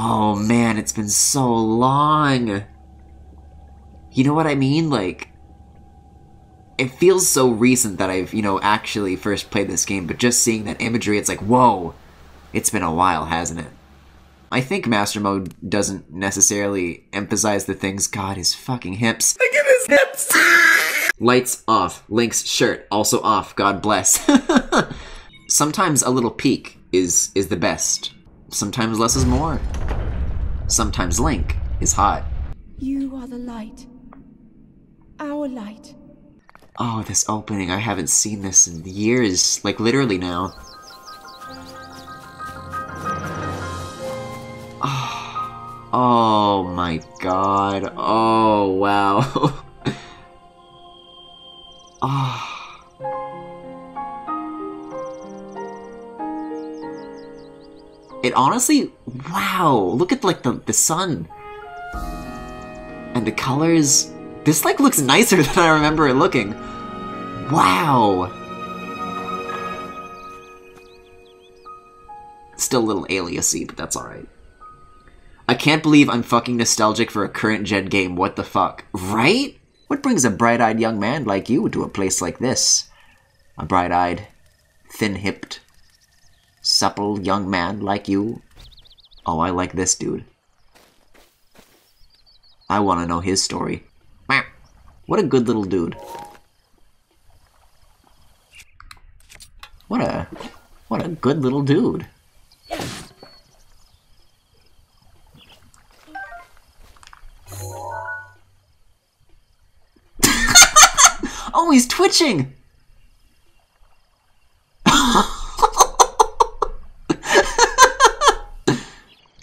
Oh man, it's been so long. You know what I mean? Like, it feels so recent that I've, actually first played this game, but just seeing that imagery, it's like, whoa, it's been a while, hasn't it? I think Master Mode doesn't necessarily emphasize the things. God, his fucking hips. Look at his hips! Lights off. Link's shirt also off. God bless. Sometimes a little peek is the best. Sometimes less is more. Sometimes Link is hot. You are the light. Our light. Oh, this opening. I haven't seen this in years. Like, literally now. Oh my god. Oh, wow. Oh. It honestly, wow. Look at, like, the sun. And the colors. This, like, looks nicer than I remember it looking. Wow. Still a little aliasy, but that's alright. I can't believe I'm fucking nostalgic for a current-gen game. What the fuck? Right? What brings a bright-eyed young man like you to a place like this? A bright-eyed, thin-hipped, supple young man like you? Oh, I like this dude. I want to know his story. What a good little dude. What a good little dude. Oh, he's twitching!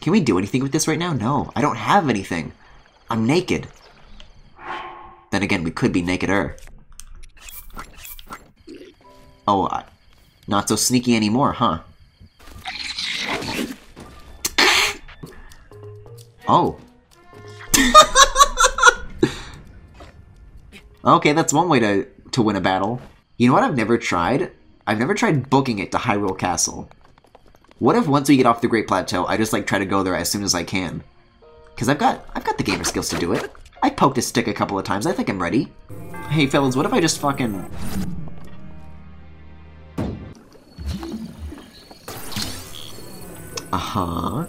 Can we do anything with this right now? No, I don't have anything. I'm naked. Then again, we could be nakeder. Oh, not so sneaky anymore, huh? Oh. Okay, that's one way to win a battle. You know what I've never tried? I've never tried booking it to Hyrule Castle. What if once we get off the Great Plateau, I just like try to go there as soon as I can? Because I've got the gamer skills to do it. I poked a stick a couple of times. I think I'm ready. Hey fellas, what if I just fucking... Uh-huh.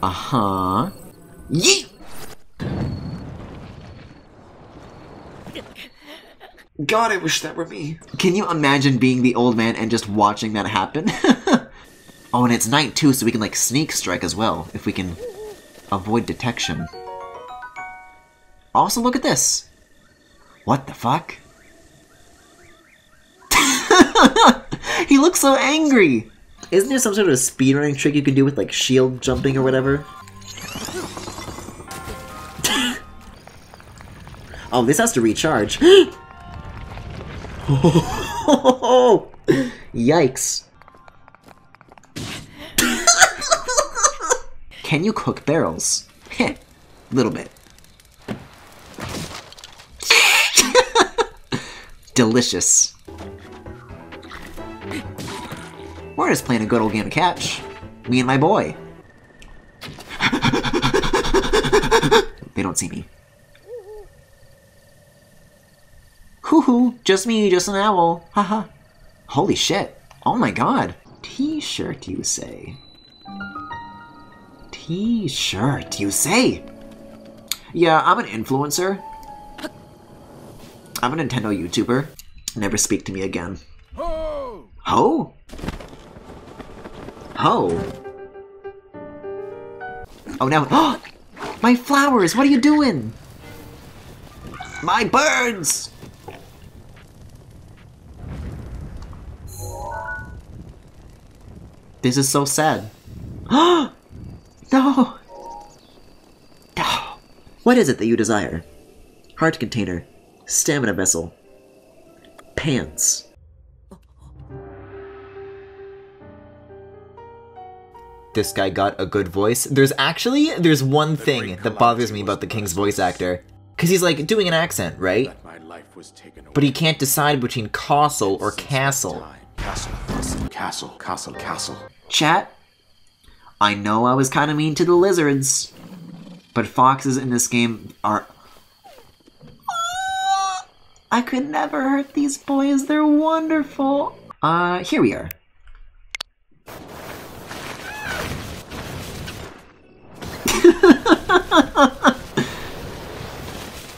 Uh-huh. Yeet! God, I wish that were me. Can you imagine being the old man and just watching that happen? Oh, and it's night too, so we can like sneak strike as well, if we can avoid detection. Also, look at this. What the fuck? He looks so angry! Isn't there some sort of speedrunning trick you can do with like shield jumping or whatever? Oh, this has to recharge. Oh, yikes. Can you cook barrels? Heh, little bit. Delicious. We're just playing a good old game of catch. Me and my boy. They don't see me. Hoo-hoo, just me, just an owl. Haha. Holy shit. Oh my god. T-shirt, you say? T-shirt, you say? Yeah, I'm an influencer. I'm a Nintendo YouTuber. Never speak to me again. Ho! Ho? Ho? Oh, now... Oh! My flowers! What are you doing? My birds! This is so sad. No! No! What is it that you desire? Heart container. Stamina vessel. Pants. This guy got a good voice. There's one thing that bothers me about the King's voice actor. Because he's like doing an accent, right? But he can't decide between castle or castle. Castle. Chat? I know I was kind of mean to the lizards, but foxes in this game are... I could never hurt these boys, they're wonderful. Here we are.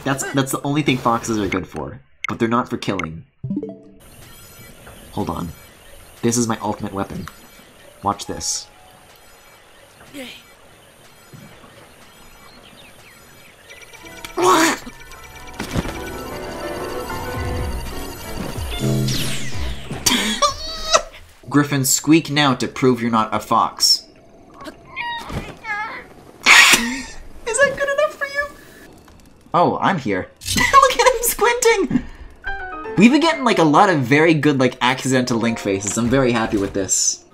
That's the only thing foxes are good for, but they're not for killing. Hold on. This is my ultimate weapon. Watch this. Griffin, squeak now to prove you're not a fox. Is that good enough for you? Oh, I'm here. Look at him squinting! We've been getting like a lot of very good like accidental Link faces. I'm very happy with this.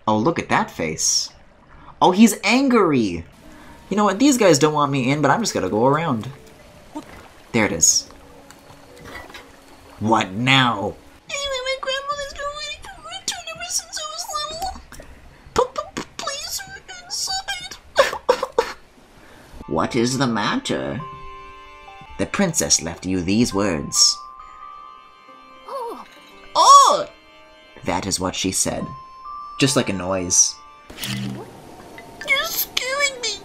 Oh, look at that face. Oh, he's angry! You know what, these guys don't want me in, but I'm just gonna go around. There it is. What now? Anyway, my grandmother's been waiting for my return ever since I was little. Please, inside. What is the matter? The princess left you these words. Oh! That is what she said. Just like a noise. You're scaring me.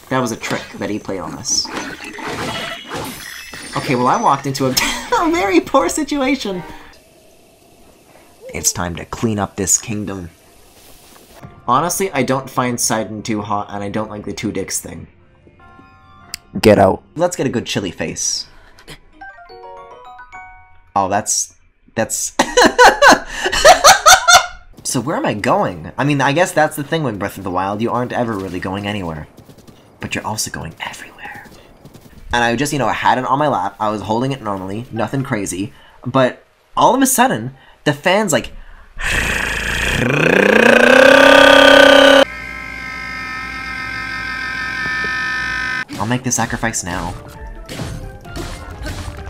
That was a trick that he played on us. Okay, well I walked into a very poor situation. It's time to clean up this kingdom. Honestly, I don't find Sidon too hot, and I don't like the two dicks thing. Get out. Let's get a good chilly face. Oh, that's... So where am I going? I mean, I guess that's the thing with Breath of the Wild. You aren't ever really going anywhere. But you're also going everywhere. And I just, you know, I had it on my lap. I was holding it normally. Nothing crazy. But all of a sudden, the fan's like... I'll make the sacrifice now.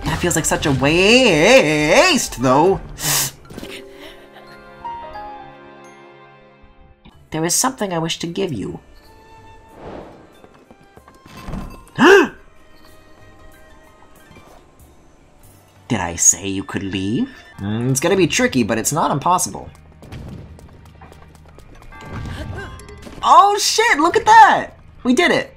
That feels like such a waste, though. There is something I wish to give you. Did I say you could leave? It's gonna be tricky, but it's not impossible. Oh shit, look at that! We did it!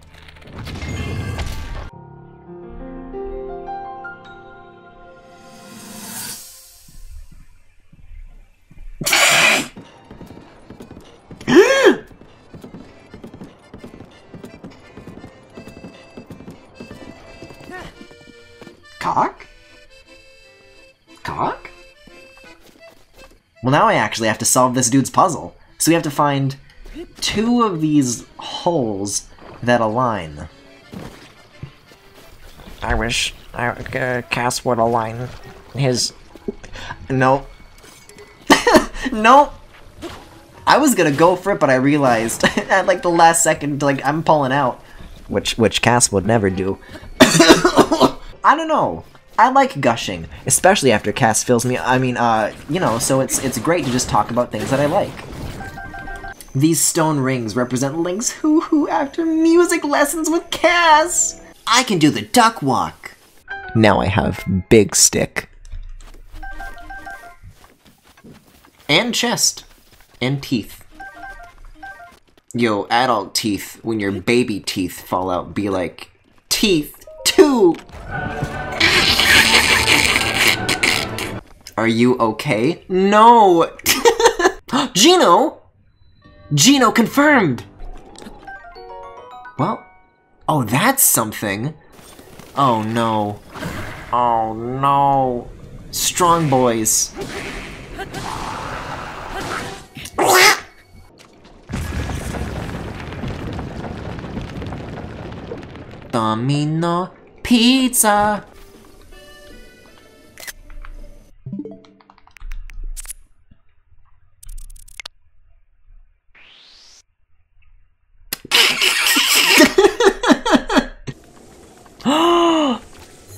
Cock? Cock? Well, now I actually have to solve this dude's puzzle. So we have to find 2 of these holes that align. I wish Cass would align his... No. No! I was gonna go for it, but I realized at like the last second, like, I'm pulling out. Which Cass would never do. I don't know. I like gushing, especially after Cass fills me. I mean, you know, so it's great to just talk about things that I like. These stone rings represent Link's hoo-hoo after music lessons with Cass. I can do the duck walk. Now I have big stick. And chest. And teeth. Yo, adult teeth, when your baby teeth fall out, be like, teeth. 2! Are you okay? No! Gino! Gino confirmed! Well, oh, that's something. Oh no. Oh no. Strong boys. Domino pizza.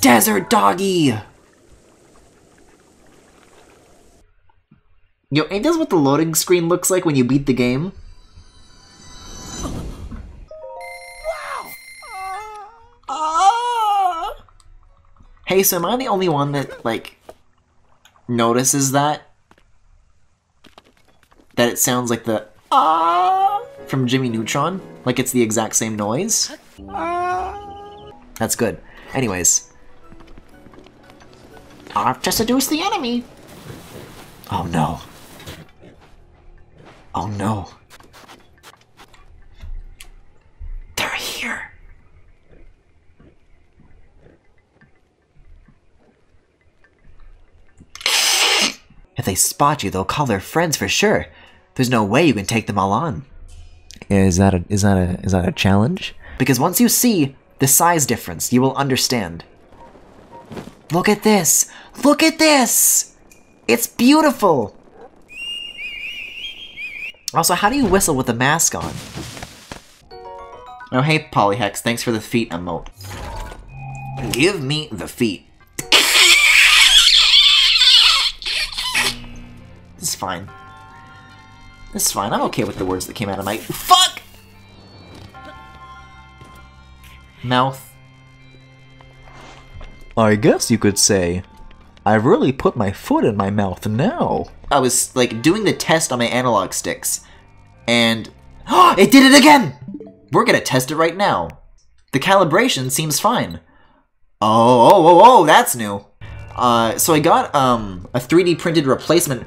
Desert doggy. Yo, ain't this what the loading screen looks like when you beat the game? Wow! Hey, so am I the only one that, like, notices that? That it sounds like the from Jimmy Neutron? Like it's the exact same noise? That's good. Anyways. Off to seduce the enemy! Oh no. Oh no. They're here. If they spot you, they'll call their friends for sure. There's no way you can take them all on. Is that a challenge? Because once you see the size difference, you will understand. Look at this! Look at this! It's beautiful! Also, how do you whistle with the mask on? Oh, hey, Polyhex, thanks for the feet emote. Give me the feet. This is fine. This is fine. I'm okay with the words that came out of my... Fuck! Mouth. I guess you could say, I've really put my foot in my mouth now. I was, like, doing the test on my analog sticks, and... it did it again! We're gonna test it right now. The calibration seems fine. Oh, that's new. So I got, a 3D printed replacement...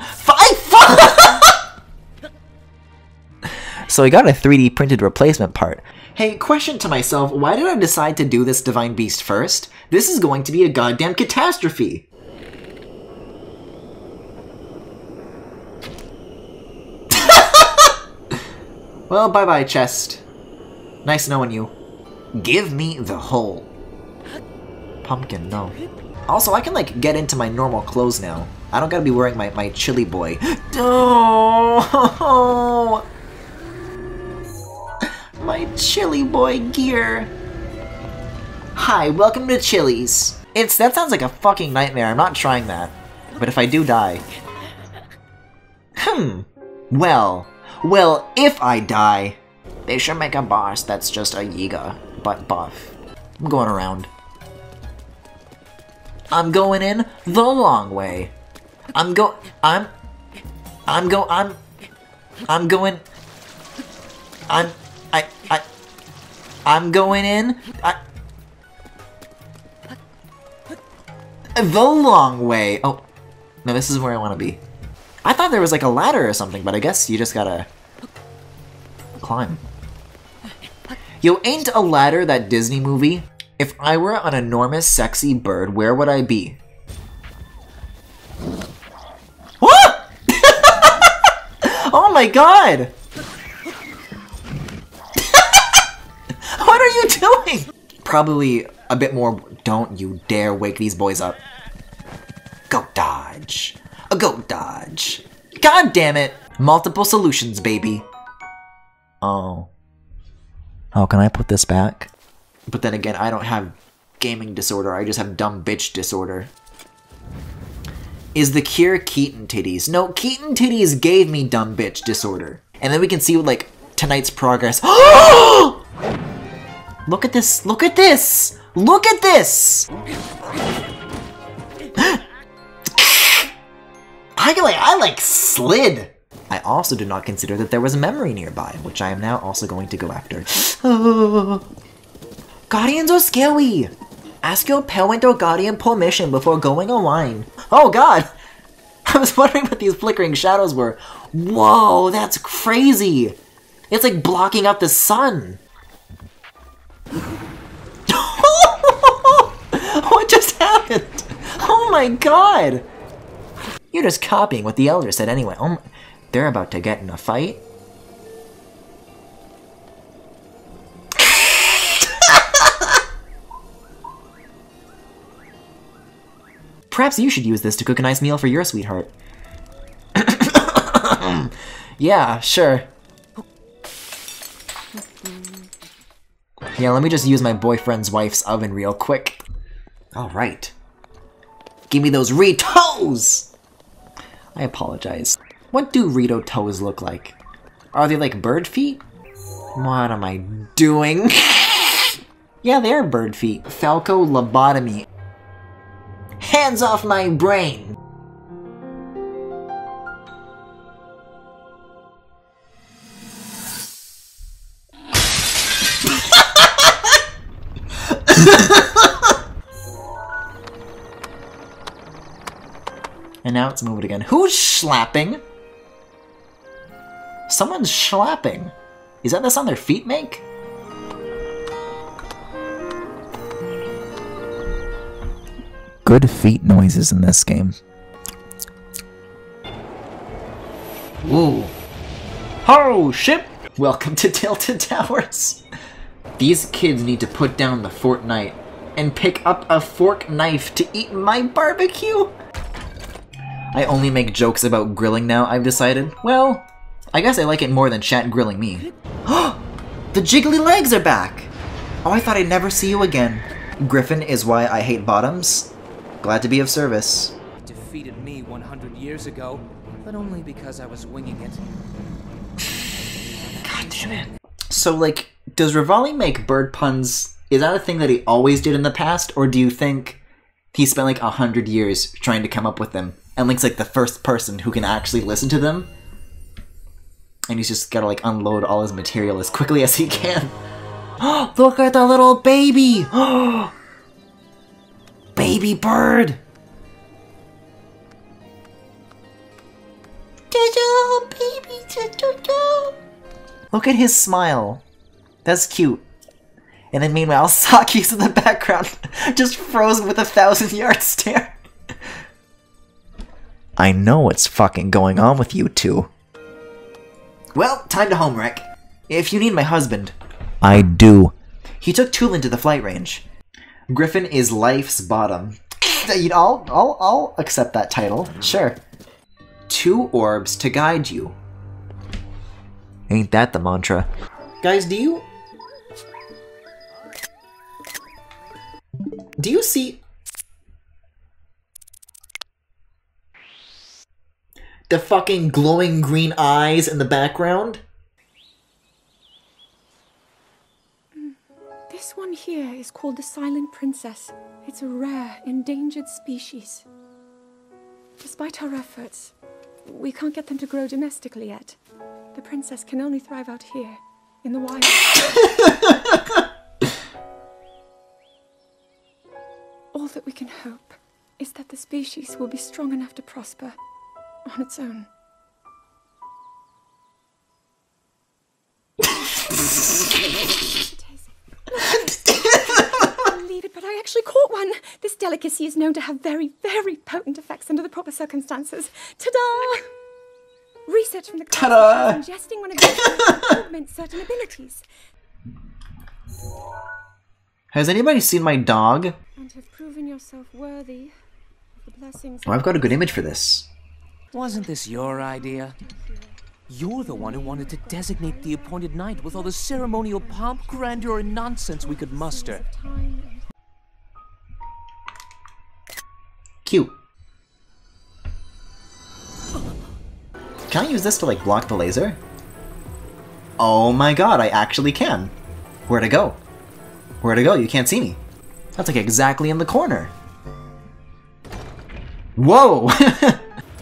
So I got a 3D printed replacement part. Hey, question to myself, why did I decide to do this Divine Beast first? This is going to be a goddamn catastrophe! Well, bye-bye, chest. Nice knowing you. Give me the hole. Pumpkin, no. Also, I can, like, get into my normal clothes now. I don't gotta be wearing my chili boy. Oh! My chili boy gear. Hi, welcome to Chili's. That sounds like a fucking nightmare. I'm not trying that. But if I do die... Well, if I die... They should make a boss that's just a Yiga, but buff. I'm going around. I'm going in the long way. I'm going in the long way. Oh, no, this is where I want to be. I thought there was like a ladder or something, but I guess you just gotta climb. Yo, ain't a ladder that Disney movie? If I were an enormous sexy bird, where would I be? What? Oh my god! What are you doing? Probably a bit more. Don't you dare wake these boys up. Go dodge. A go dodge. God damn it. Multiple solutions, baby. Oh. Oh, can I put this back? But then again, I don't have gaming disorder. I just have dumb bitch disorder. Is the cure Keaton titties? No, Keaton titties gave me dumb bitch disorder. And then we can see, like, tonight's progress. Look at this! Look at this! Look at this! I like slid! I also did not consider that there was a memory nearby, which I am now also going to go after. Guardians are scary! Ask your parent or guardian permission before going online. Oh god! I was wondering what these flickering shadows were. Whoa, that's crazy! It's like blocking out the sun! What just happened? Oh my god! You're just copying what the elder said anyway. Oh my, they're about to get in a fight? Perhaps you should use this to cook a nice meal for your sweetheart. Yeah, sure. Yeah, let me just use my boyfriend's wife's oven real quick. Alright. Give me those re-toes! I apologize. What do Rito toes look like? Are they like bird feet? What am I doing? Yeah, they are bird feet. Falco lobotomy. Hands off my brain! And now it's moving again. Who's slapping? Someone's slapping. Is that the sound their feet make? Good feet noises in this game. Ooh. Ho, ship! Welcome to Tilted Towers. These kids need to put down the Fortnite and pick up a fork knife to eat my barbecue. I only make jokes about grilling now, I've decided. Well, I guess I like it more than chat grilling me. The jiggly legs are back! Oh, I thought I'd never see you again. Griffin is why I hate bottoms. Glad to be of service. Defeated me 100 years ago, but only because I was winging it. God damn it. So, like, does Rivali make bird puns? Is that a thing that he always did in the past, or do you think he spent like 100 years trying to come up with them? And Link's like the first person who can actually listen to them? And he's just gotta like unload all his material as quickly as he can. Look at the little baby! Baby bird! Baby, look at his smile. That's cute. And then meanwhile, Saki's in the background, just frozen with a 1,000-yard stare. I know what's fucking going on with you two. Well, time to home wreck. If you need my husband. I do. He took Tulin to the flight range. Griffin is life's bottom. I'll accept that title. Sure. 2 orbs to guide you. Ain't that the mantra? Guys, do you see the fucking glowing green eyes in the background? This one here is called the Silent Princess. It's a rare, endangered species. Despite our efforts, we can't get them to grow domestically yet. The princess can only thrive out here, in the wild. All that we can hope is that the species will be strong enough to prosper on its own. Believe it, but I actually caught one. This delicacy is known to have very, very potent effects under the proper circumstances. Ta-da! Research from the class suggesting one of these to augment certain abilities. Has anybody seen my dog? And have proven yourself worthy of the blessings. Oh, I've got a good image for this. Wasn't this your idea? You're the one who wanted to designate the appointed night with all the ceremonial pomp, grandeur, and nonsense we could muster. Cute. Can I use this to, like, block the laser? Oh my god, I actually can. Where'd it go? Where'd it go? You can't see me. That's, like, exactly in the corner. Whoa!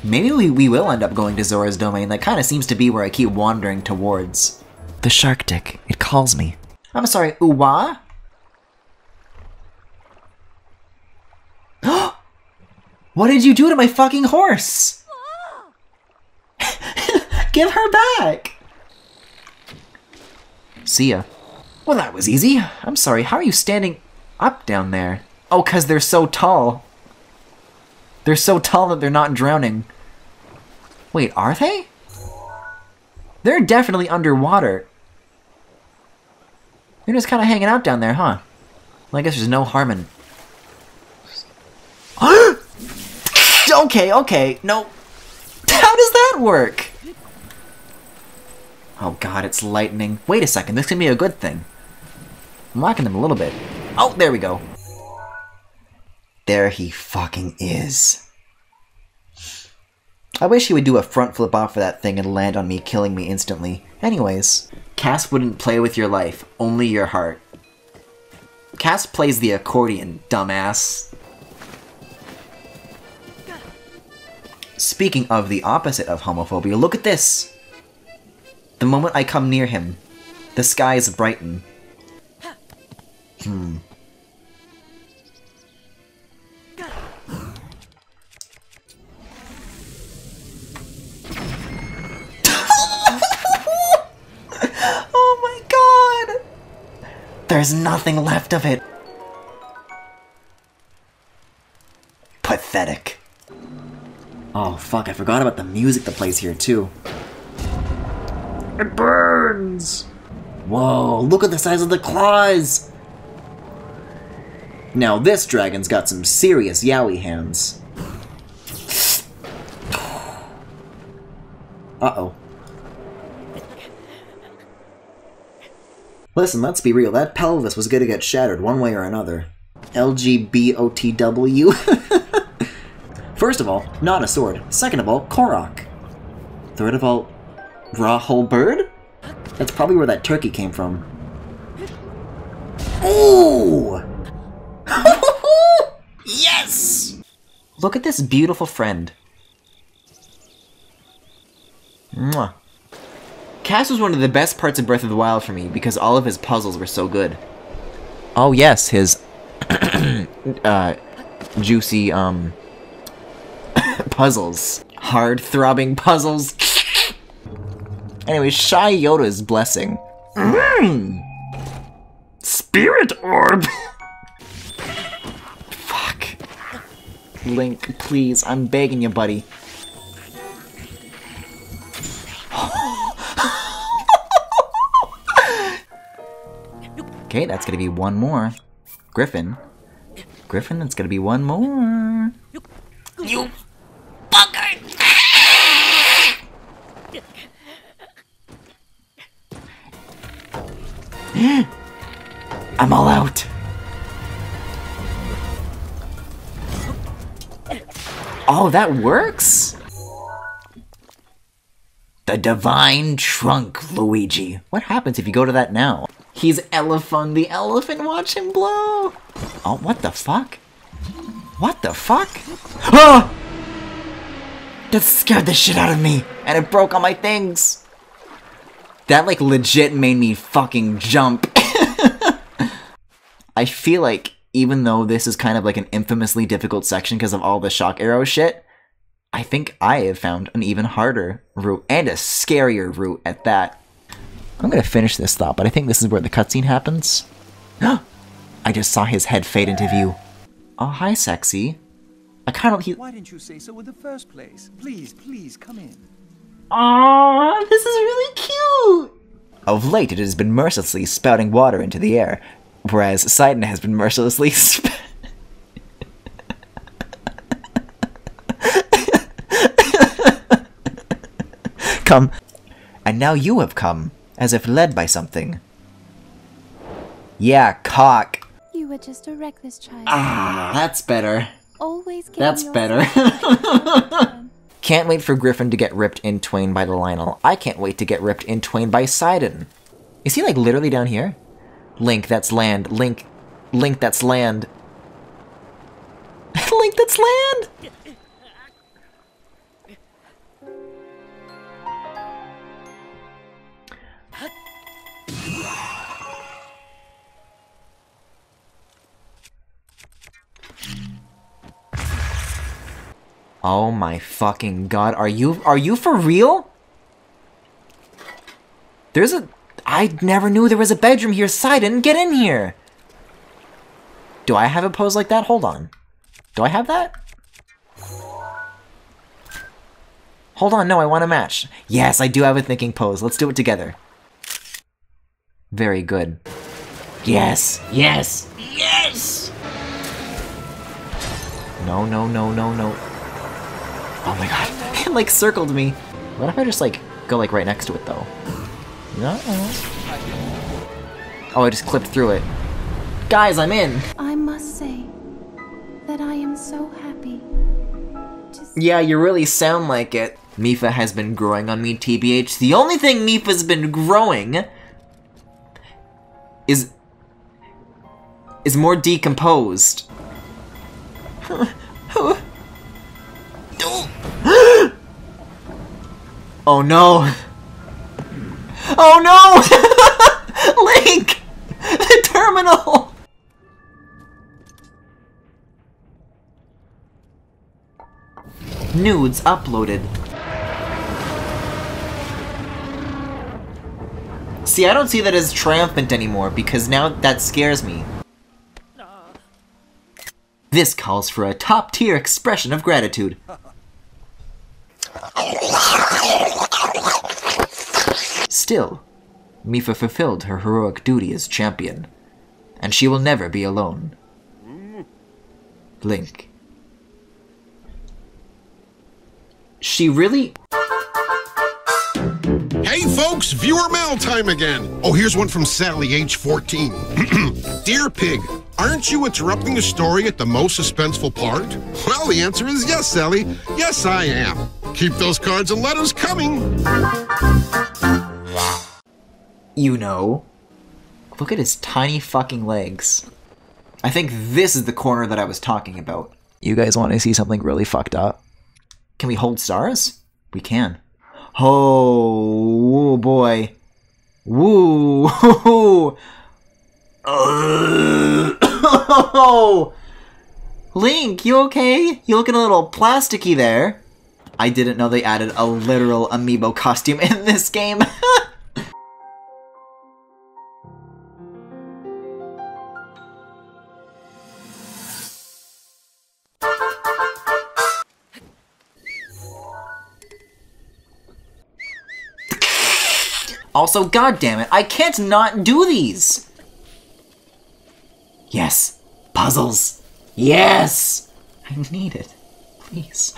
Maybe we will end up going to Zora's domain. That kind of seems to be where I keep wandering towards. The shark dick. It calls me. I'm sorry, Uwa? What did you do to my fucking horse? Give her back! See ya. Well, that was easy. I'm sorry, how are you standing up down there? Oh, 'cause they're so tall. They're so tall that they're not drowning. Wait, are they? They're definitely underwater. They're just kind of hanging out down there, huh? Well, I guess there's no harm in... Okay, no. How does that work? Oh god, it's lightning. Wait a second, this can be a good thing. I'm locking them a little bit. Oh, there we go. There he fucking is. I wish he would do a front flip off of that thing and land on me, killing me instantly. Anyways. Cass wouldn't play with your life, only your heart. Cass plays the accordion, dumbass. Speaking of the opposite of homophobia, look at this! The moment I come near him, the skies brighten. Oh my god! There's nothing left of it. Pathetic. Oh fuck, I forgot about the music that plays here too. It burns! Whoa, look at the size of the claws! Now this dragon's got some serious yowie hands. Uh-oh. Listen, let's be real, that pelvis was gonna get shattered one way or another. LGBOTW? First of all, not a sword. Second of all, Korok. Third of all, raw whole bird? That's probably where that turkey came from. Ooh! Yes! Look at this beautiful friend. Mwah. Cass was one of the best parts of Breath of the Wild for me because all of his puzzles were so good. Oh yes, his juicy puzzles. Hard-throbbing puzzles. Anyway, Shy Yoda's blessing. Spirit orb! Fuck. Link, please, I'm begging you, buddy. Okay, that's gonna be one more. Griffin. Griffin, that's gonna be one more. You fucker! I'm all out. Oh, that works? The Divine Trunk, Luigi. What happens if you go to that now? He's Elephant the elephant, watch him blow! Oh, what the fuck? What the fuck? Ah! That scared the shit out of me, and it broke all my things. That, like, legit made me fucking jump. I feel like, even though this is kind of like an infamously difficult section because of all the shock arrow shit, I think I have found an even harder route, and a scarier route at that. I'm gonna finish this thought, but I think this is where the cutscene happens. I just saw his head fade into view. Oh, hi, sexy. I kind of... Why didn't you say so in the first place? Please, please, come in. Aww, this is really cute! Of late, it has been mercilessly spouting water into the air, whereas Sidon has been mercilessly come. And now you have come, as if led by something. Yeah, cock. You were just a reckless child. Ah, that's better. Always That's better. Can't wait for Griffin to get ripped in twain by the Lionel. I can't wait to get ripped in twain by Sidon. Is he like literally down here? Link, that's land. Link, that's land. Link, that's land! Oh my fucking god, are you for real? I never knew there was a bedroom here, Sidon, get in here! Do I have a pose like that? Hold on. Do I have that? Hold on, no, I want a match. Yes, I do have a thinking pose, let's do it together. Very good. Yes, yes, yes! No, no, no, no, no. Oh my god, it like circled me. What if I just like go like right next to it though? No. Oh, I just clipped through it. Guys, I'm in. I must say that I am so happy Yeah, you really sound like it. Mipha has been growing on me, TBH. The only thing Mipha's been growing is more decomposed. Oh no! Oh no! Link! The terminal! Nudes uploaded. See, I don't see that as triumphant anymore, because now that scares me. This calls for a top-tier expression of gratitude. Still, Mipha fulfilled her heroic duty as champion, and she will never be alone. Link. She really... Hey folks, viewer mail time again. Oh, here's one from Sally, age 14. Dear Pig, aren't you interrupting the story at the most suspenseful part? Well, the answer is yes, Sally. Yes, I am. Keep those cards and letters coming. You know. Look at his tiny fucking legs. I think this is the corner that I was talking about. You guys want to see something really fucked up? Can we hold stars? We can. Oh, boy. Woo. Link, you okay? You looking a little plasticky there. I didn't know they added a literal amiibo costume in this game. Also, goddammit, I can't not do these! Yes! Puzzles! Yes! I need it. Please.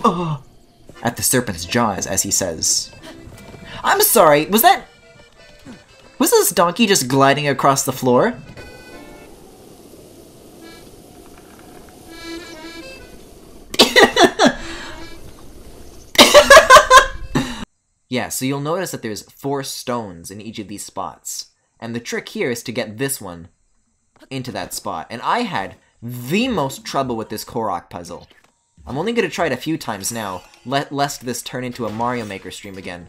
Oh. At the serpent's jaws, as he says. I'm sorry, was this donkey just gliding across the floor? Yeah, so you'll notice that there's 4 stones in each of these spots. And the trick here is to get this one into that spot. And I had the most trouble with this Korok puzzle. I'm only going to try it a few times now, lest this turn into a Mario Maker stream again.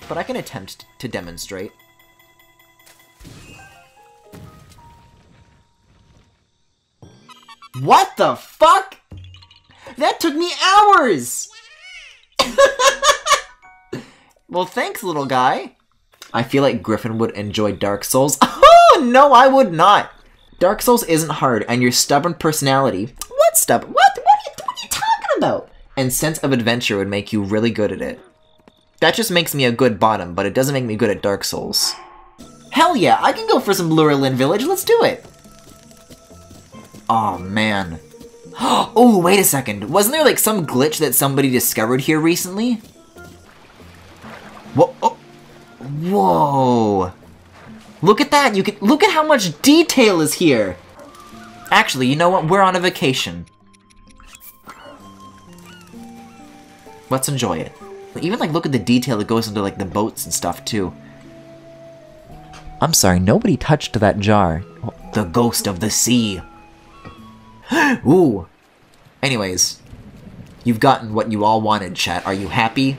But I can attempt to demonstrate. What the fuck?! That took me hours! Well, thanks, little guy. I feel like Griffin would enjoy Dark Souls. Oh, no, I would not! Dark Souls isn't hard, and your stubborn personality... What stubborn? What are you talking about? And sense of adventure would make you really good at it. That just makes me a good bottom, but it doesn't make me good at Dark Souls. Hell yeah, I can go for some Lurelin Village, let's do it! Oh, man. Oh, wait a second. Wasn't there like some glitch that somebody discovered here recently? Whoa! Oh. Whoa! Look at that! Look at how much detail is here! Actually, you know what? We're on a vacation. Let's enjoy it. Even like look at the detail that goes into like the boats and stuff too. I'm sorry, nobody touched that jar. The ghost of the sea. Ooh. Anyways, you've gotten what you all wanted, chat. Are you happy?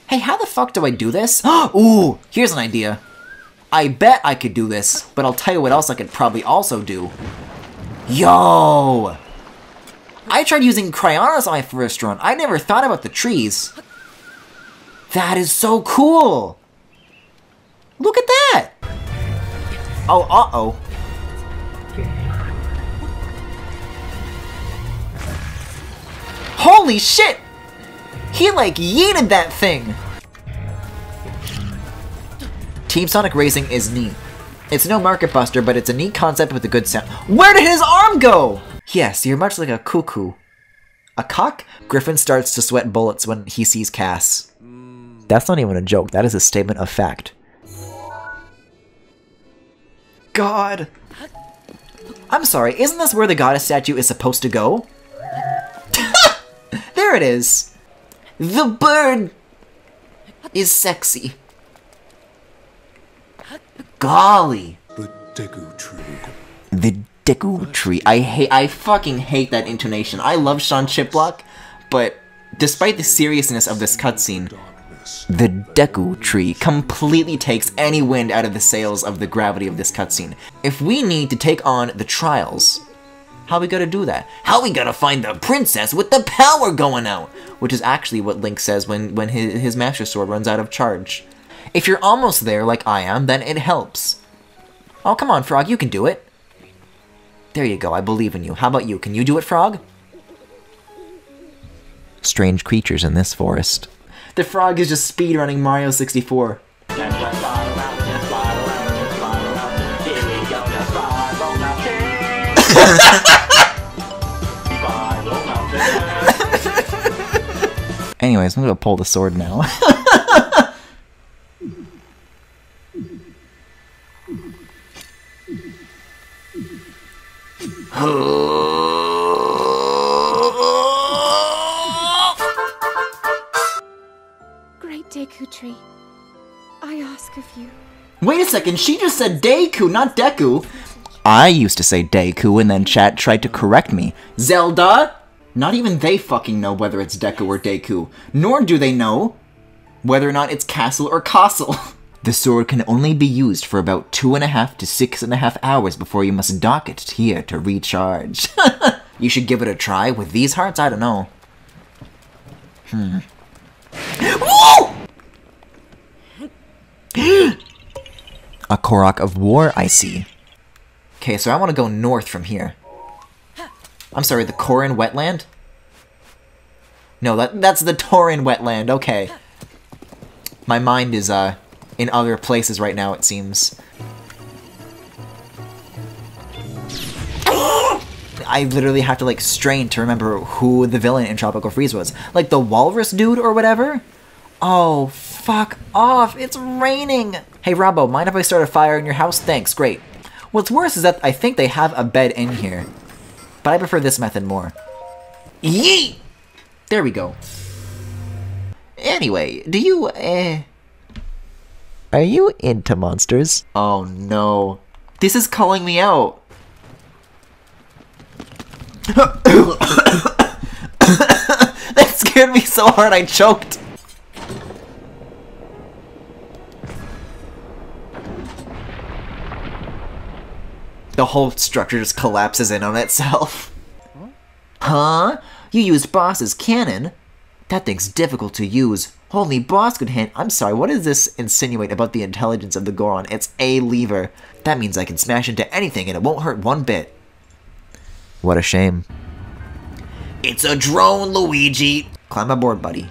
Hey, how the fuck do I do this? Ooh, here's an idea. I bet I could do this, but I'll tell you what else I could probably also do. Yo! I tried using Cryonis on my first run. I never thought about the trees. That is so cool! Look at that! Oh, uh-oh. Holy shit! He like yeeted that thing! Team Sonic Racing is neat. It's no market buster, but it's a neat concept with a good sound. Where did his arm go?! Yes, you're much like a cuckoo. A cock? Griffin starts to sweat bullets when he sees Cass. That's not even a joke, that is a statement of fact. god. I'm sorry, isn't this where the goddess statue is supposed to go? There it is. The bird is sexy. Golly. The Deku Tree. The Deku Tree. I fucking hate that intonation. I love Sean Chiplock, but despite the seriousness of this cutscene, the Deku Tree completely takes any wind out of the sails of the gravity of this cutscene. If we need to take on the trials, how we gonna do that? How we gonna find the princess with the power going out? Which is actually what Link says when his Master Sword runs out of charge. If you're almost there like I am, then it helps. Oh, come on, Frog, you can do it. There you go, I believe in you. How about you? Can you do it, Frog? Strange creatures in this forest. The frog is just speedrunning Mario 64. Anyways, I'm gonna pull the sword now. Great Deku Tree, I ask of you. Wait a second, she just said Deku, not Deku. I used to say Deku and then chat tried to correct me. Zelda? Not even they fucking know whether it's Deku or Deku, nor do they know whether or not it's castle or castle. The sword can only be used for about 2.5 to 6.5 hours before you must dock it here to recharge. You should give it a try. With these hearts, I don't know. A Korok of War, I see. Okay, so I want to go north from here. I'm sorry, the Korin wetland? No, that's the Taurin wetland, okay. My mind is, in other places right now, it seems. I literally have to, like, strain to remember who the villain in Tropical Freeze was. Like, the walrus dude or whatever? Oh, fuck off, it's raining! Hey, Robbo, mind if I start a fire in your house? Thanks, great. What's worse is that I think they have a bed in here. But I prefer this method more. Yeet! There we go. Anyway, do you, are you into monsters? Oh no. This is calling me out. That scared me so hard I choked. The whole structure just collapses in on itself. Huh? You used boss's cannon? That thing's difficult to use. Only boss could handle— I'm sorry, what does this insinuate about the intelligence of the Goron? It's a lever. That means I can smash into anything and it won't hurt one bit. What a shame. It's a drone, Luigi! Climb aboard, buddy.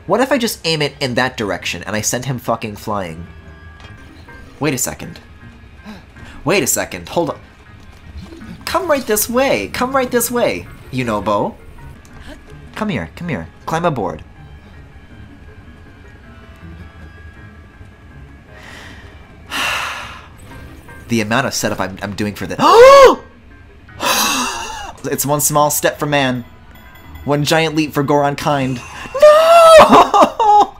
What if I just aim it in that direction and I send him fucking flying? Wait a second. Wait a second, hold on. Come right this way, come right this way, you know, Bo. Come here, climb aboard. The amount of setup I'm doing for this. It's one small step for man, one giant leap for Goron kind. No!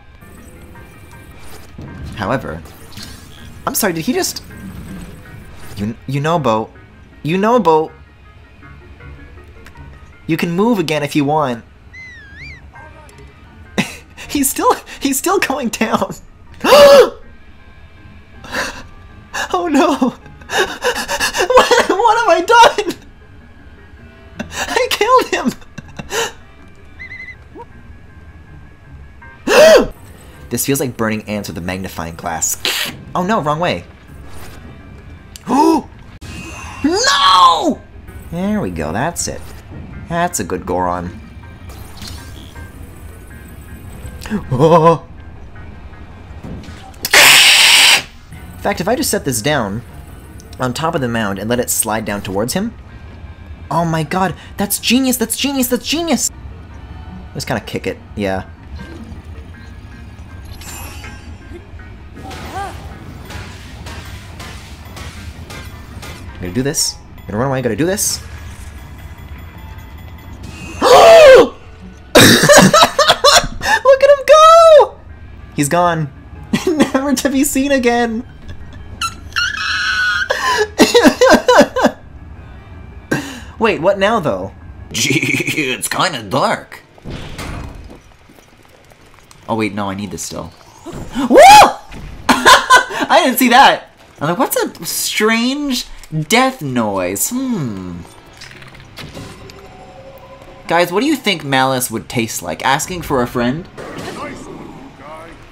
However, I'm sorry, did he just... You know, Bo. You know, Bo. You can move again if you want. He's still going down. Oh no! What have I done? I killed him! This feels like burning ants with a magnifying glass. Oh no, wrong way. No! There we go, that's it. That's a good Goron. Oh. In fact, if I just set this down on top of the mound and let it slide down towards him. Oh my god, that's genius, that's genius, that's genius! Just kind of kick it, yeah. I'm gonna do this. I'm gonna run away, gotta do this. Look at him go! He's gone. Never to be seen again. Wait, what now though? Gee, it's kinda dark. Oh wait, no, I need this still. Woo! I didn't see that! I'm like, what's a strange death noise? Guys, what do you think malice would taste like? Asking for a friend?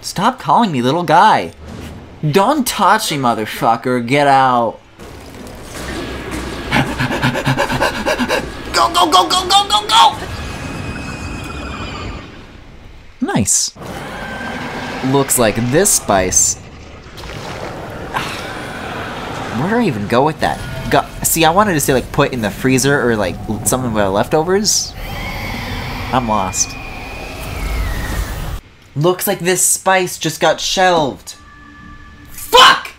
Stop calling me little guy. Don't touch me, motherfucker. Get out. Go, go, go, go, go, go, go! Nice. Looks like this spice. Where do I even go with that? See, I wanted to say like put in the freezer or like something with leftovers. I'm lost. Looks like this spice just got shelved. Fuck!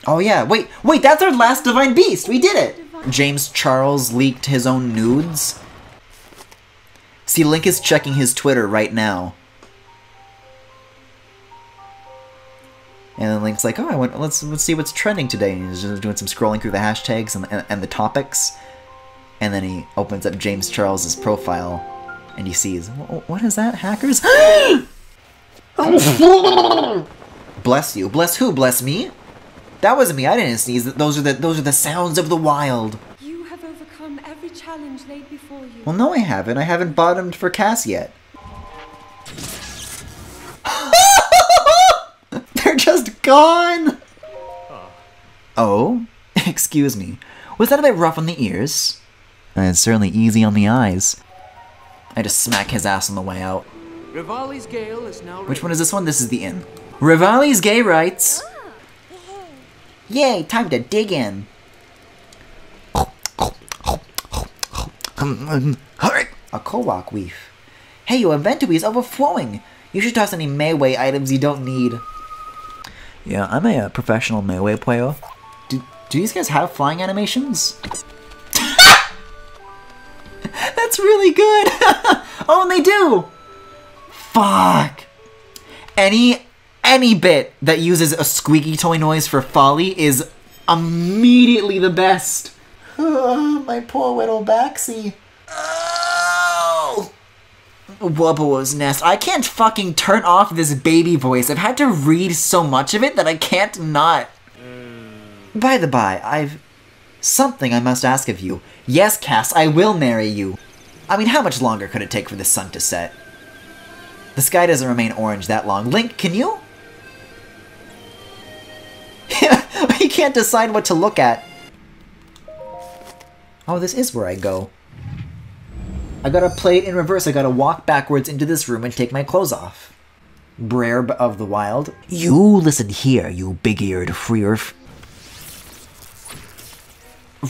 Oh yeah, wait, that's our last Divine Beast! We did it! James Charles leaked his own nudes. See, Link is checking his Twitter right now. And then Link's like, oh, let's see what's trending today. And he's just doing some scrolling through the hashtags and the topics. And then he opens up James Charles's profile, and he sees, what is that, hackers? Bless you. Bless who? Bless me? That wasn't me. I didn't sneeze. Those are the sounds of the wild. You have overcome every challenge laid before you. Well, no, I haven't. I haven't bottomed for Cass yet. They're just gone! Oh? Excuse me. Was that a bit rough on the ears? It's certainly easy on the eyes. I just smack his ass on the way out. Rivali's Gale is now ready. Which one is this one? This is the inn. Rivali's gay rights. Yay, time to dig in. A Kowak Weef. Hey, your inventory is overflowing. You should toss any Mayway items you don't need. Yeah, I'm a professional Mayway player. Do these guys have flying animations? That's really good! Oh, and they do! Fuck! Any bit that uses a squeaky toy noise for folly is immediately the best. My poor little Baxie. Oh! Wubbo's nest. I can't fucking turn off this baby voice. I've had to read so much of it that I can't not. By the by, I've something I must ask of you. Yes, Cass, I will marry you. I mean, how much longer could it take for the sun to set? The sky doesn't remain orange that long. Link, can you? He can't decide what to look at. Oh, this is where I go. I gotta play it in reverse. I gotta walk backwards into this room and take my clothes off. Brer of the Wild. You listen here, you big-eared freer.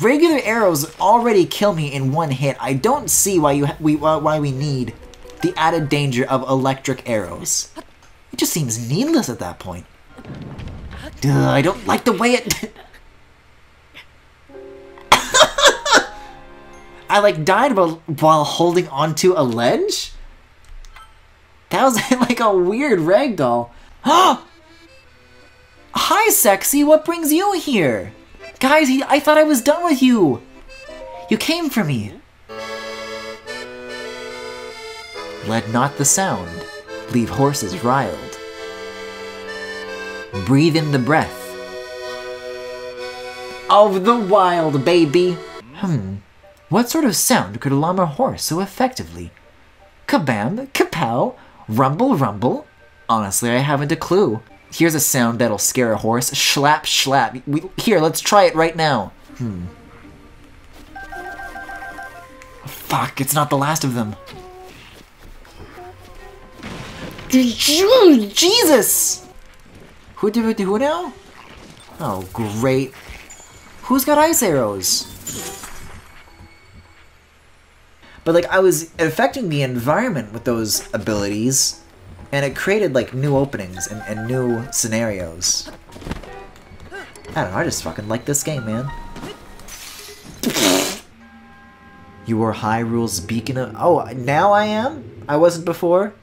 Regular arrows already kill me in one hit. I don't see why why we need the added danger of electric arrows. It just seems needless at that point. Duh, I don't like the way it... I like died while holding onto a ledge? That was like a weird ragdoll. Hi, sexy, what brings you here? Guys, I thought I was done with you. You came for me. Let not the sound leave horses riled. Breathe in the breath of the wild, baby. What sort of sound could alarm a horse so effectively? Kabam, kapow, rumble, rumble. Honestly, I haven't a clue. Here's a sound that'll scare a horse. Schlap, schlap. Here, let's try it right now. Fuck, it's not the last of them. Jesus! Who now? Oh, great. Who's got ice arrows? But like, I was affecting the environment with those abilities, and it created like new openings and new scenarios. I don't know, I just fucking like this game, man. You were Hyrule's beacon of... Oh, now I am? I wasn't before?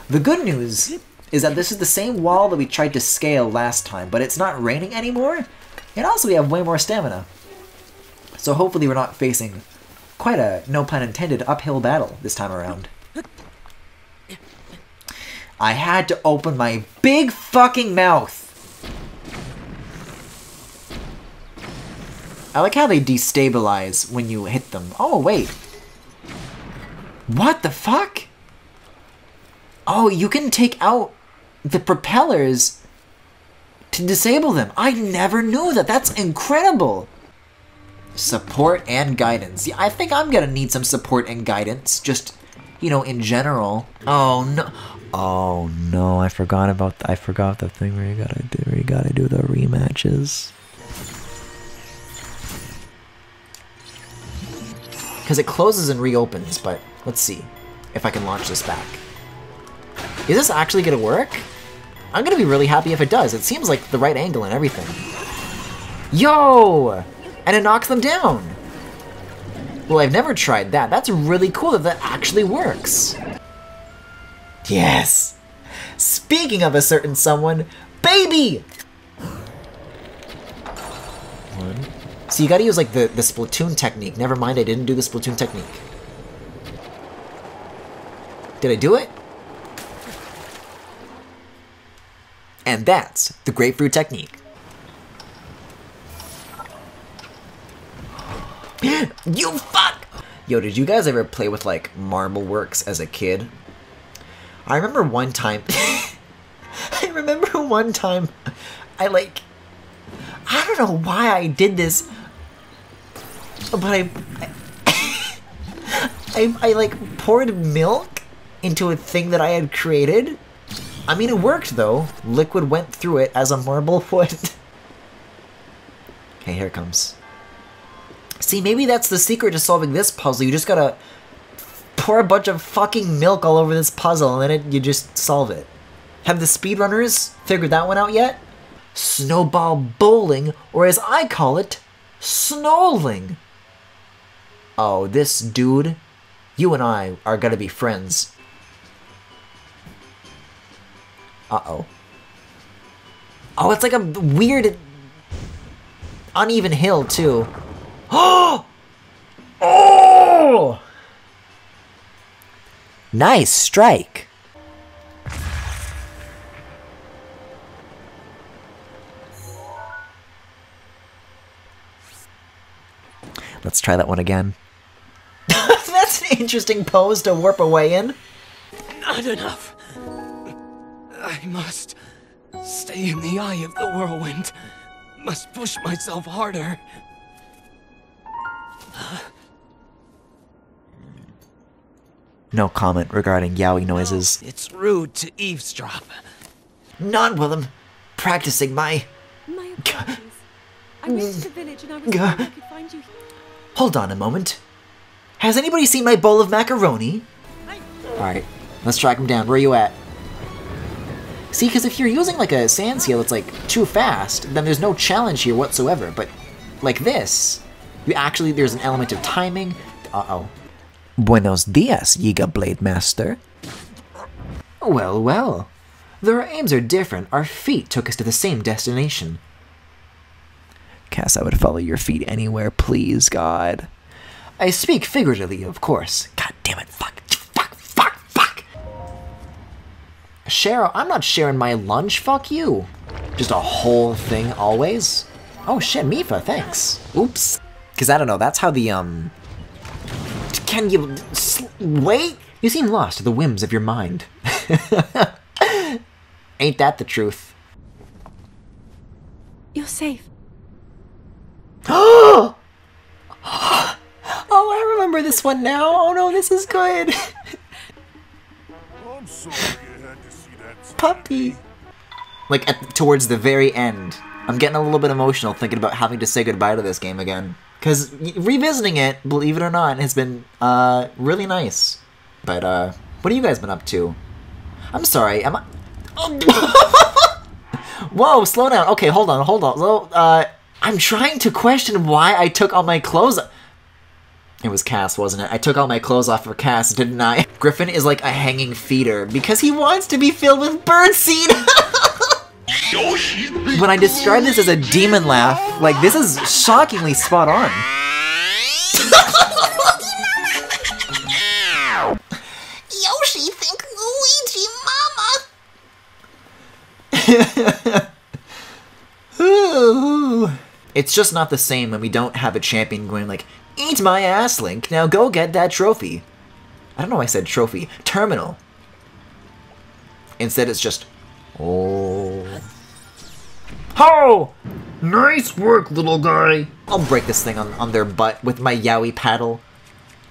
The good news is that this is the same wall that we tried to scale last time, but it's not raining anymore, and also we have way more stamina. So hopefully we're not facing quite a, no pun intended, uphill battle this time around. I had to open my big fucking mouth! I like how they destabilize when you hit them. Oh, wait. What the fuck? Oh, you can take out the propellers to disable them. I never knew that. That's incredible. Support and guidance. Yeah, I think I'm gonna need some support and guidance. Just, you know, in general. Oh, no. Oh, no. I forgot the thing where you gotta do the rematches. Because it closes and reopens, but let's see if I can launch this back. Is this actually going to work? I'm going to be really happy if it does. It seems like the right angle and everything. Yo! And it knocks them down. Well, I've never tried that. That's really cool that that actually works. Yes! Speaking of a certain someone, baby! One. So you gotta use, like, the Splatoon technique. Never mind, I didn't do the Splatoon technique. Did I do it? And that's the grapefruit technique. You fuck! Yo, did you guys ever play with, like, Marble Works as a kid? I remember one time... I don't know why I did this, but I like poured milk into a thing that I had created. I mean, it worked though. Liquid went through it as a marble would. Okay, here it comes. See, maybe that's the secret to solving this puzzle. You just gotta pour a bunch of fucking milk all over this puzzle and then you just solve it. Have the speedrunners figured that one out yet? Snowball bowling, or as I call it, snowling. Oh, this dude, you and I are gonna be friends. Uh-oh. Oh, it's like a weird, uneven hill, too. Oh! Oh! Nice strike. Let's try that one again. That's an interesting pose to warp away in. Not enough. I must stay in the eye of the whirlwind. Must push myself harder. No comment regarding yaoi noises. It's rude to eavesdrop. Not while I'm practicing my... My apologies. I went to the village and I was hoping I could find you here. Hold on a moment. Has anybody seen my bowl of macaroni? Alright, let's track him down. Where are you at? See, because if you're using like a sand seal that's like too fast, then there's no challenge here whatsoever. But like this, you actually, there's an element of timing. Uh-oh. Buenos dias, Yiga Blade Master. Well, well. Though our aims are different, our feet took us to the same destination. Cass, I would follow your feet anywhere, please, God. I speak figuratively, of course. God damn it, fuck. Cheryl, I'm not sharing my lunch, fuck you. Just a whole thing always? Oh shit, Mifa, thanks. Oops. Cause I don't know, that's how the, Can you... wait? You seem lost to the whims of your mind. Ain't that the truth? You're safe. Oh, I remember this one now. Oh no, this is good. I'm sorry you had to see that. Puppy. Like, towards the very end, I'm getting a little bit emotional thinking about having to say goodbye to this game again. Because revisiting it, believe it or not, has been really nice. But what have you guys been up to? I'm sorry, am I... Oh. Whoa, slow down. Okay, hold on. I'm trying to question why I took all my clothes. It was Cass, wasn't it? I took all my clothes off for Cass, didn't I? Griffin is like a hanging feeder because he wants to be filled with birdseed. When I describe this as a demon laugh, like, this is shockingly spot on. Yoshi, think Luigi, Mama! Ooh. It's just not the same when we don't have a champion going like, eat my ass, Link, now go get that trophy. I don't know why I said trophy. Terminal. Instead it's just, oh. Ho! Nice work, little guy. I'll break this thing on their butt with my yaoi paddle.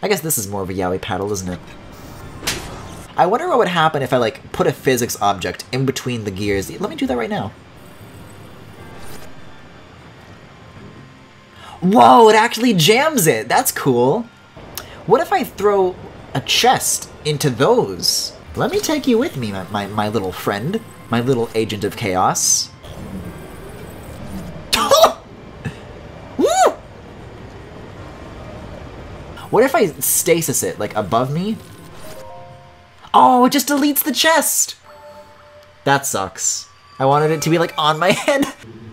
I guess this is more of a yaoi paddle, isn't it? I wonder what would happen if I, like, put a physics object in between the gears. Let me do that right now. Whoa, it actually jams it! That's cool! What if I throw a chest into those? Let me take you with me, my little friend. My little agent of chaos. Woo! What if I stasis it, like, above me? Oh, it just deletes the chest! That sucks. I wanted it to be, like, on my head.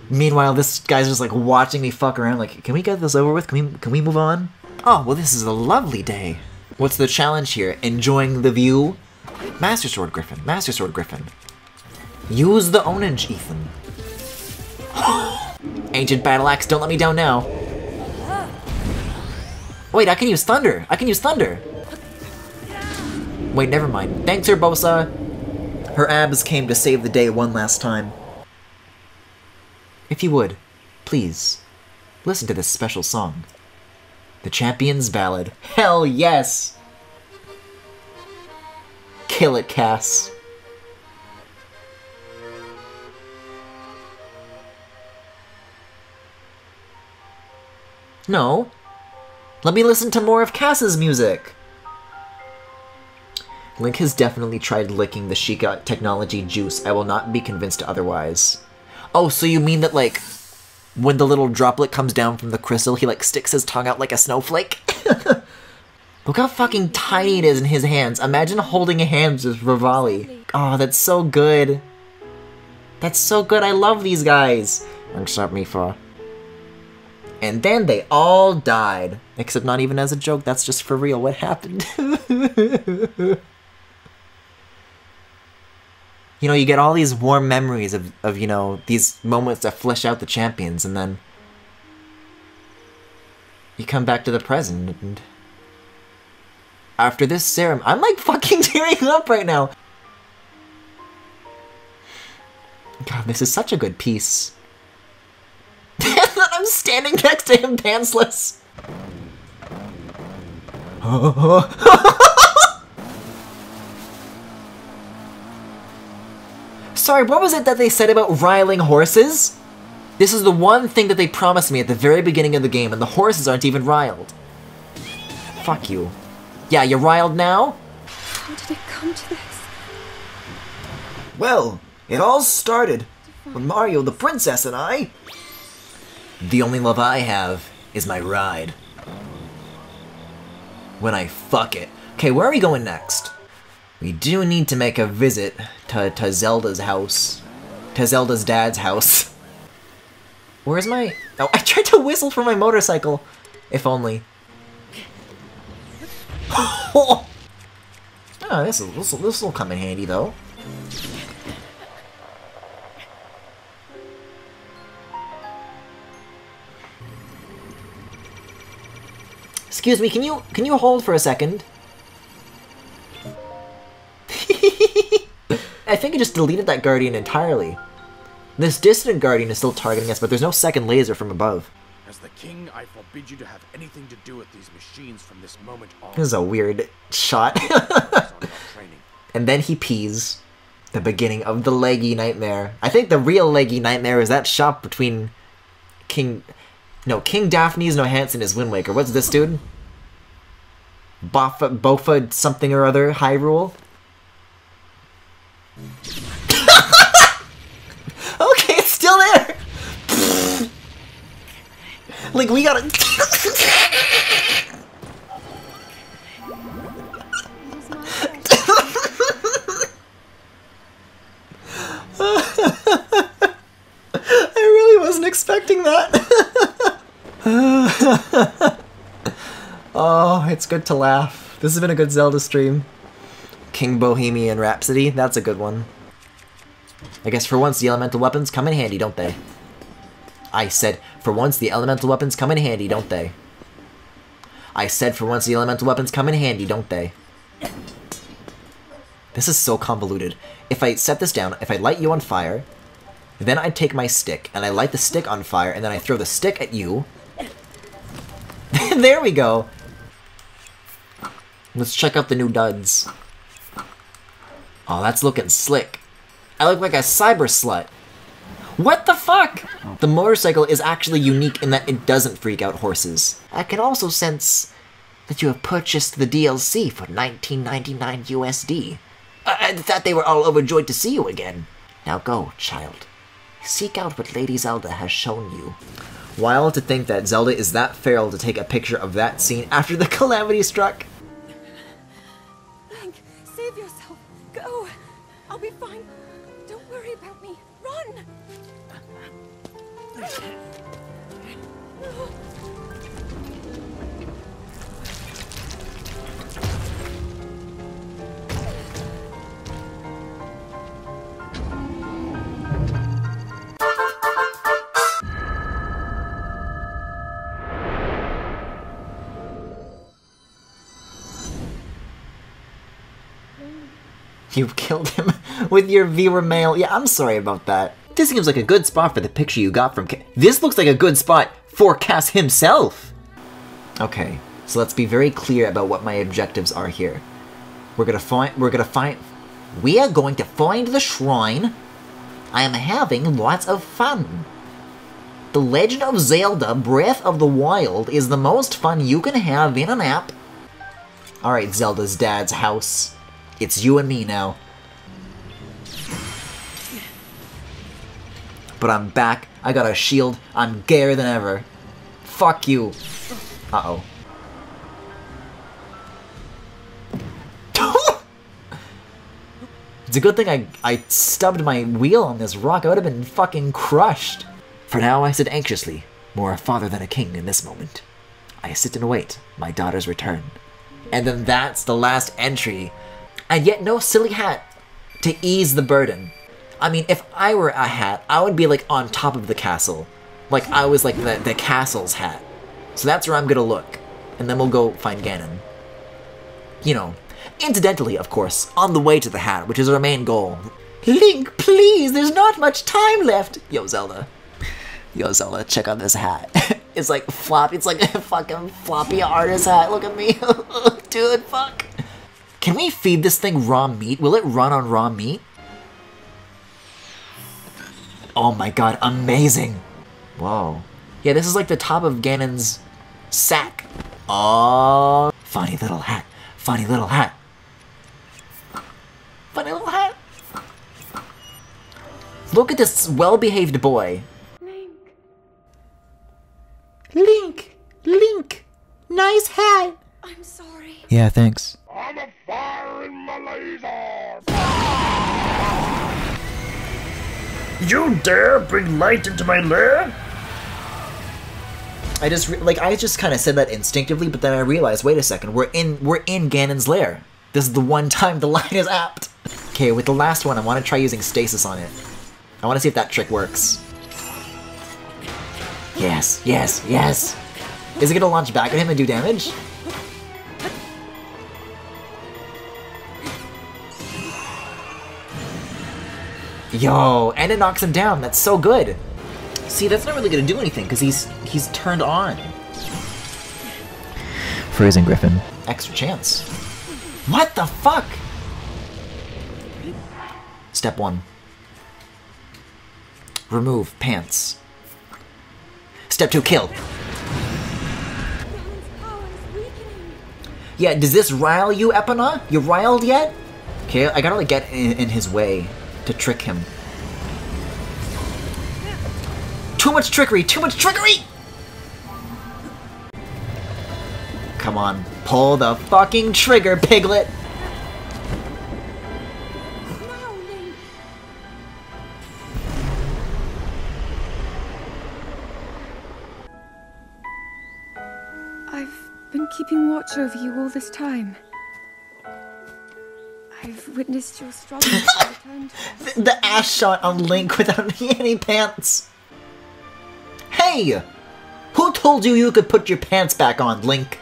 Meanwhile, this guy's just, like, watching me fuck around, like, can we get this over with? Can we move on? Oh, well, this is a lovely day. What's the challenge here? Enjoying the view? Master Sword Griffin. Master Sword Griffin. Use the ownage, Ethan. Ancient Battle Axe, don't let me down now. Wait, I can use thunder. I can use thunder. Wait, never mind. Thanks, Urbosa. Her abs came to save the day one last time. If you would, please, listen to this special song. The Champion's Ballad. Hell yes! Kill it, Cass. No. Let me listen to more of Cass's music. Link has definitely tried licking the Sheikah technology juice. I will not be convinced otherwise. Oh, so you mean that, like, when the little droplet comes down from the crystal, he, like, sticks his tongue out like a snowflake? Look how fucking tiny it is in his hands. Imagine holding a hand with Rivali. Oh, that's so good. That's so good. I love these guys. Except Mifa. And then they all died. Except not even as a joke. That's just for real. What happened? You know, you get all these warm memories of, you know, these moments that flesh out the champions, and then you come back to the present, and after this serum, I'm like fucking tearing up right now. God, this is such a good piece. I'm standing next to him pantsless. Sorry, what was it that they said about riling horses? This is the one thing that they promised me at the very beginning of the game, and the horses aren't even riled. Fuck you. Yeah, you're riled now? How did it come to this? Well, it all started when Mario, the princess, and I... The only love I have is my ride. When I fuck it. Okay, where are we going next? We do need to make a visit to Zelda's house. To Zelda's dad's house. Where's my... Oh, I tried to whistle for my motorcycle. If only. Oh, this'll come in handy, though. Excuse me, can you hold for a second? I think I just deleted that Guardian entirely. This distant Guardian is still targeting us, but there's no second laser from above. As the king, I forbid you to have anything to do with these machines from this moment on. This is a weird shot. And then he pees. The beginning of the leggy nightmare. I think the real leggy nightmare is that shot between King Daphne's no Hansen is Wind Waker. What's this dude? Bofa something or other, Hyrule? Okay, it's still there! Like, we gotta... I really wasn't expecting that. Oh, it's good to laugh. This has been a good Zelda stream. King Bohemian Rhapsody, that's a good one. I guess for once the elemental weapons come in handy, don't they? I said, for once the elemental weapons come in handy, don't they? I said, for once the elemental weapons come in handy, don't they? This is so convoluted. If I set this down, if I light you on fire, then I take my stick, and I light the stick on fire, and then I throw the stick at you. There we go! Let's check out the new duds. Oh, that's looking slick. I look like a cyber slut. What the fuck? The motorcycle is actually unique in that it doesn't freak out horses. I can also sense that you have purchased the DLC for $19.99 USD. I thought they were all overjoyed to see you again. Now go, child. Seek out what Lady Zelda has shown you. Wild to think that Zelda is that feral to take a picture of that scene after the calamity struck. Link, save yourself. Go. I'll be fine. Don't worry about me. Run! You killed him with your viewer mail. Yeah, I'm sorry about that. This seems like a good spot for the picture you got from This looks like a good spot for Cass himself. Okay, so let's be very clear about what my objectives are here. We are going to find the shrine. I am having lots of fun. The Legend of Zelda Breath of the Wild is the most fun you can have in an app. Alright, Zelda's dad's house. It's you and me now. But I'm back, I got a shield, I'm gayer than ever. Fuck you. Uh-oh. It's a good thing I stubbed my wheel on this rock, I would have been fucking crushed. For now, I sit anxiously, more a father than a king in this moment. I sit and await my daughter's return. And then that's the last entry. And yet no silly hat to ease the burden. I mean, if I were a hat, I would be like on top of the castle. Like I was like the castle's hat. So that's where I'm gonna look. And then we'll go find Ganon. You know, incidentally, of course, on the way to the hat, which is our main goal. Link, please, there's not much time left. Yo, Zelda. Yo, Zelda, check out this hat. It's like floppy, it's like a fucking floppy artist hat. Look at me. Dude, fuck. Can we feed this thing raw meat? Will it run on raw meat? Oh my god, amazing! Whoa. Yeah, this is like the top of Ganon's sack. Oh, funny little hat. Funny little hat. Funny little hat. Look at this well-behaved boy. Link. Link! Link! Nice hat! I'm sorry. Yeah, thanks. I'm a fire in my laser! You dare bring light into my lair? I just kind of said that instinctively, but then I realized, wait a second, we're in Ganon's lair. This is the one time the line is apt. Okay, with the last one, I want to try using stasis on it. I want to see if that trick works. Yes, yes, yes. Is it gonna launch back at him and do damage? Yo, and it knocks him down. That's so good. See, that's not really gonna do anything because he's turned on. Freezing Griffin. Extra chance. What the fuck? Step 1. Remove pants. Step 2, kill. Yeah, does this rile you, Epona? You riled yet? Okay, I gotta like get in his way to trick him. Too much trickery! Too much trickery! Come on, pull the fucking trigger, Piglet! I've been keeping watch over you all this time. I've witnessed your struggle to return to us. The ass shot on Link without any pants. Hey! Who told you you could put your pants back on, Link?